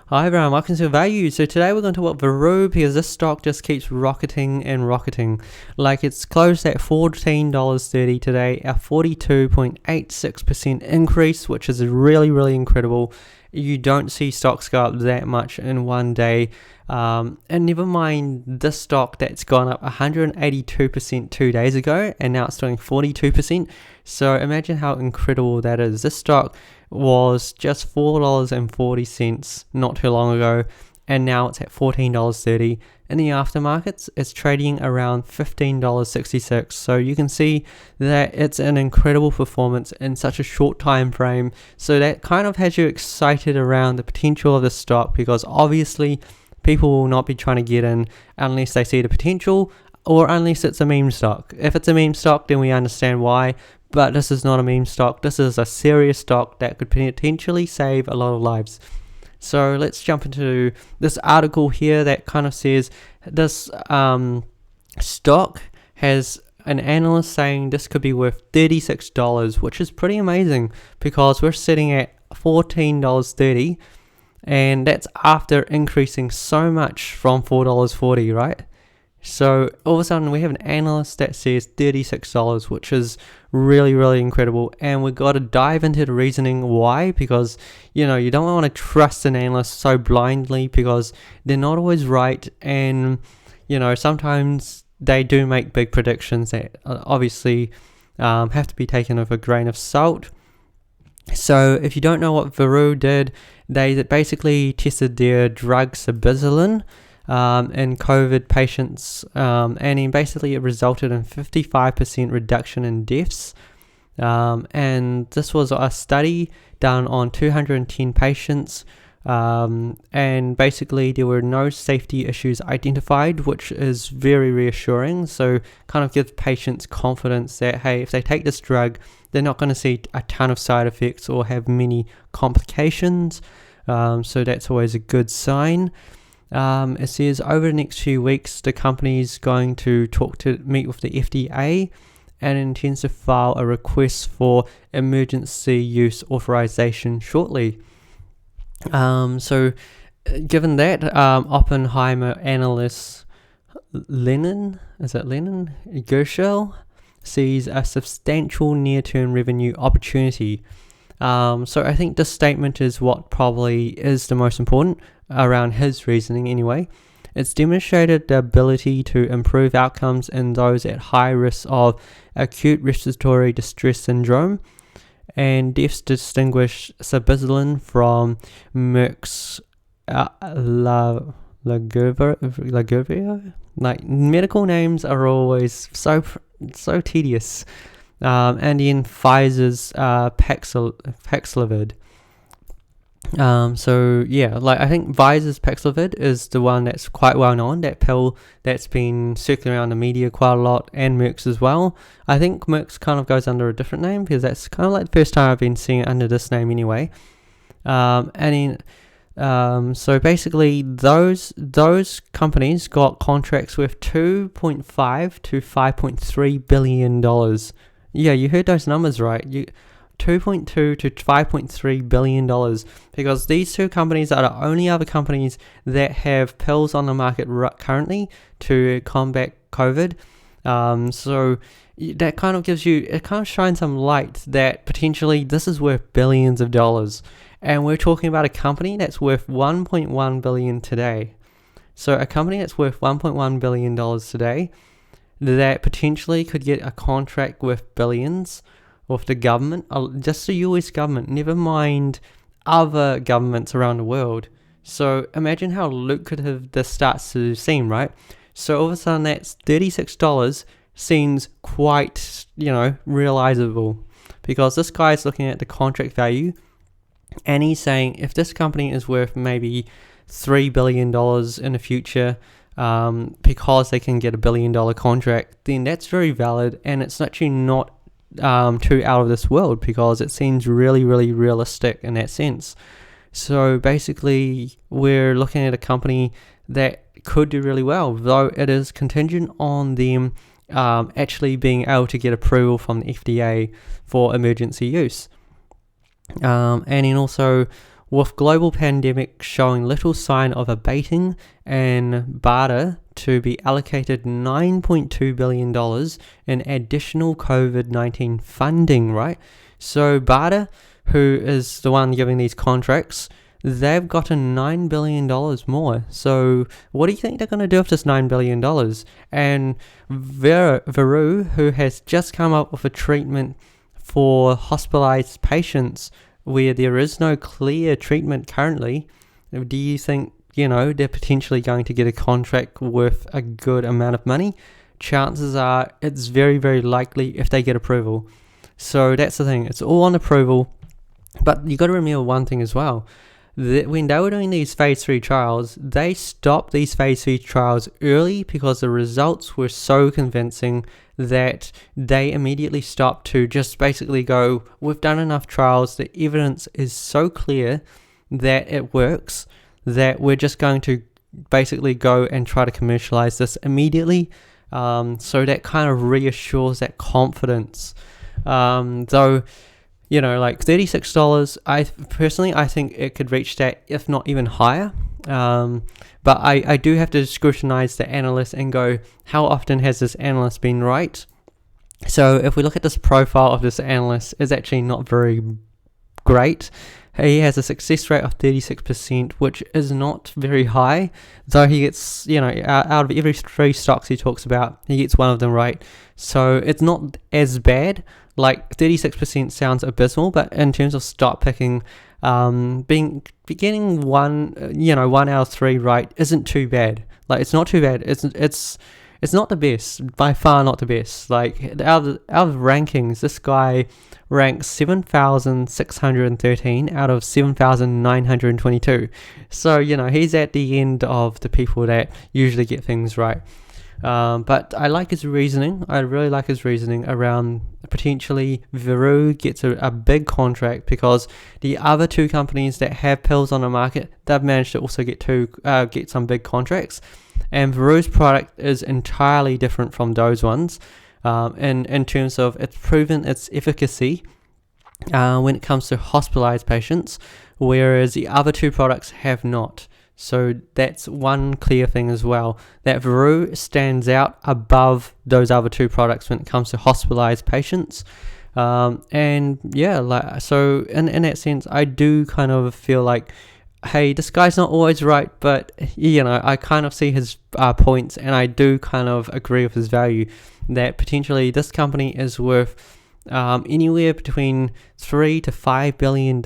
Hi everyone, welcome to Value. So today we're going to talk about Veru because this stock just keeps rocketing and rocketing. Like it's closed at $14.30 today, a 42.86% increase, which is really incredible. You don't see stocks go up that much in one day. And never mind this stock that's gone up 182% 2 days ago and now it's doing 42%. So imagine how incredible that is. This stock was just $4.40 not too long ago, and now it's at $14.30. In the aftermarkets, it's trading around $15.66. So you can see that it's an incredible performance in such a short time frame. So that kind of has you excited around the potential of the stock, because obviously people will not be trying to get in unless they see the potential or unless it's a meme stock. If it's a meme stock, then we understand why. But this is not a meme stock. This is a serious stock that could potentially save a lot of lives. So let's jump into this article here that kind of says this stock has an analyst saying this could be worth $36, which is pretty amazing because we're sitting at $14.30, and that's after increasing so much from $4.40, right? So all of a sudden we have an analyst that says $36, which is really incredible, and we've got to dive into the reasoning why, because you don't want to trust an analyst so blindly because they're not always right, and sometimes they do make big predictions that obviously have to be taken with a grain of salt. So if you don't know what Veru did, they basically tested their drug sabizilin in COVID patients, and basically it resulted in 55% reduction in deaths, and this was a study done on 210 patients, and basically there were no safety issues identified, which is very reassuring. So kind of gives patients confidence that, hey, if they take this drug, they're not going to see a ton of side effects or have many complications, so that's always a good sign. It says over the next few weeks, the company is going to meet with the FDA and intends to file a request for emergency use authorization shortly. So given that, Oppenheimer analyst Lenin Gershel sees a substantial near-term revenue opportunity. So I think this statement is what probably is the most important around his reasoning anyway. It's demonstrated the ability to improve outcomes in those at high risk of acute respiratory distress syndrome, and deaths distinguish sabizilin from Merck's Lagevrio. Like, medical names are always so tedious. And then Pfizer's Paxlovid. So yeah, like I think Pfizer's Paxlovid is the one that's quite well known, that pill that's been circling around the media quite a lot, and Merck's as well. I think Merck's kind of goes under a different name because that's kind of like the first time I've been seeing it under this name anyway. So basically those companies got contracts worth $2.5 to $5.3 billion. Yeah, you heard those numbers right. $2.2 to $5.3 billion, because these two companies are the only other companies that have pills on the market currently to combat COVID. So that kind of shines some light that potentially this is worth billions of dollars, and we're talking about a company that's worth $1.1 billion today. So a company that's worth $1.1 billion today that potentially could get a contract worth billions with the government, just the US government, never mind other governments around the world. So imagine how lucrative this starts to seem, right? So all of a sudden that's $36 seems quite, realizable, because this guy's looking at the contract value and he's saying if this company is worth maybe $3 billion in the future, because they can get $1 billion contract, then that's very valid, and it's actually not too out of this world, because it seems really realistic in that sense. So basically we're looking at a company that could do really well, though it is contingent on them actually being able to get approval from the FDA for emergency use. And then also With global pandemic showing little sign of abating and BARDA to be allocated $9.2 billion in additional COVID-19 funding, right? So BARDA, who is the one giving these contracts, they've gotten $9 billion more. So what do you think they're going to do with this $9 billion? And Veru, who has just come up with a treatment for hospitalized patients where there is no clear treatment currently, do you think, they're potentially going to get a contract worth a good amount of money? Chances are it's very, very likely if they get approval. So that's the thing. It's all on approval. But you got to remember one thing as well. That when they were doing these phase 3 trials, they stopped these phase 3 trials early because the results were so convincing that they immediately stopped to just basically go, we've done enough trials, the evidence is so clear that it works, that we're just going to basically go and try to commercialize this immediately. So that kind of reassures that confidence. Though, like $36, I think it could reach that, if not even higher. But I do have to scrutinize the analyst and go, how often has this analyst been right? So if we look at this profile of this analyst, it's actually not very great. He has a success rate of 36%, which is not very high, though he gets, out of every 3 stocks he talks about, he gets one of them right. So it's not as bad. Like 36% sounds abysmal, but in terms of stock picking, getting one out of 3 right isn't too bad. Like it's not too bad. It's not the best, by far not the best. Like out of rankings, this guy ranks 7,613 out of 7,922. So he's at the end of the people that usually get things right. But I like his reasoning. I really like his reasoning around potentially Veru gets a big contract, because the other 2 companies that have pills on the market, they've managed to also get some big contracts. And Veru's product is entirely different from those ones in terms of it's proven its efficacy when it comes to hospitalized patients, whereas the other 2 products have not. So that's one clear thing as well, that Veru stands out above those other 2 products when it comes to hospitalized patients. And yeah, so in that sense, I do kind of feel like, hey, this guy's not always right, but I kind of see his points, and I do kind of agree with his value, that potentially this company is worth anywhere between $3 to $5 billion,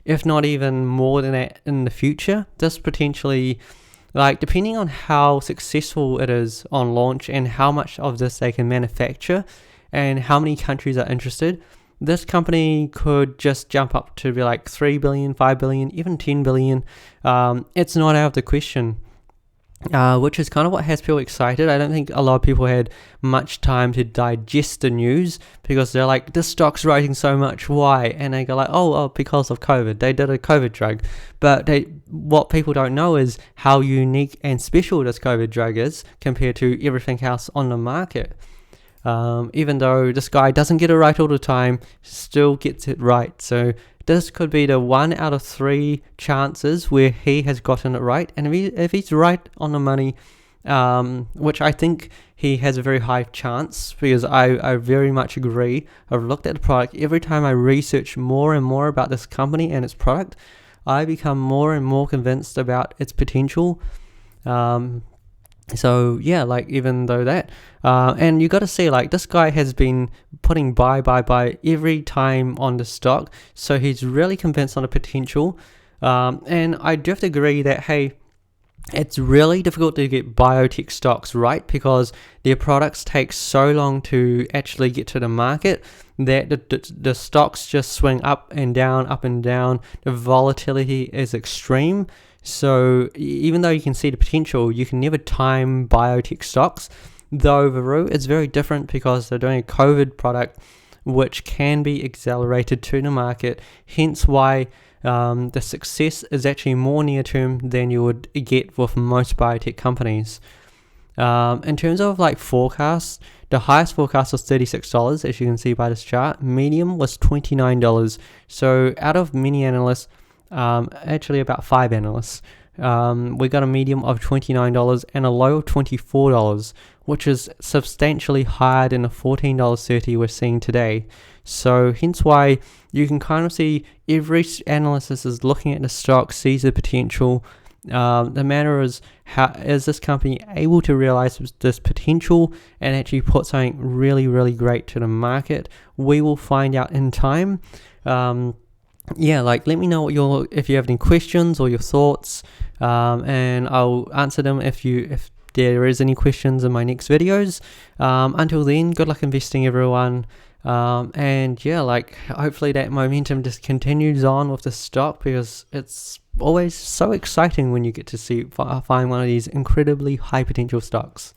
if not even more than that in the future. This potentially, depending on how successful it is on launch and how much of this they can manufacture and how many countries are interested, this company could just jump up to be like 3 billion, 5 billion, even 10 billion. It's not out of the question. Which is kind of what has people excited. I don't think a lot of people had much time to digest the news, because they're like, this stock's rising so much, why? And they go like, oh, because of COVID. They did a COVID drug. But what people don't know is how unique and special this COVID drug is compared to everything else on the market. Even though this guy doesn't get it right all the time, still gets it right. So this could be the 1 out of 3 chances where he has gotten it right. And if he's right on the money, which I think he has a very high chance, because I very much agree. I've looked at the product. Every time I research more and more about this company and its product, I become more and more convinced about its potential. So yeah, even though that, and you got to see, this guy has been putting buy every time on the stock, so he's really convinced on the potential. And I do have to agree that, hey, it's really difficult to get biotech stocks right, because their products take so long to actually get to the market that the stocks just swing up and down. The volatility is extreme. So even though you can see the potential, you can never time biotech stocks. Though Veru is very different, because they're doing a COVID product which can be accelerated to the market, hence why the success is actually more near term than you would get with most biotech companies. In terms of forecasts, the highest forecast was $36, as you can see by this chart. Medium was $29. So out of many analysts, actually about 5 analysts. We got a medium of $29 and a low of $24, which is substantially higher than the $14.30 we're seeing today. So hence why you can kind of see every analyst is looking at the stock, sees the potential. The matter is, how is this company able to realize this potential and actually put something really, really great to the market? We will find out in time. Let me know if you have any questions or your thoughts, and I'll answer them if there is any questions in my next videos. Until then, good luck investing, everyone. Hopefully that momentum just continues on with the stock, because it's always so exciting when you get to find one of these incredibly high potential stocks.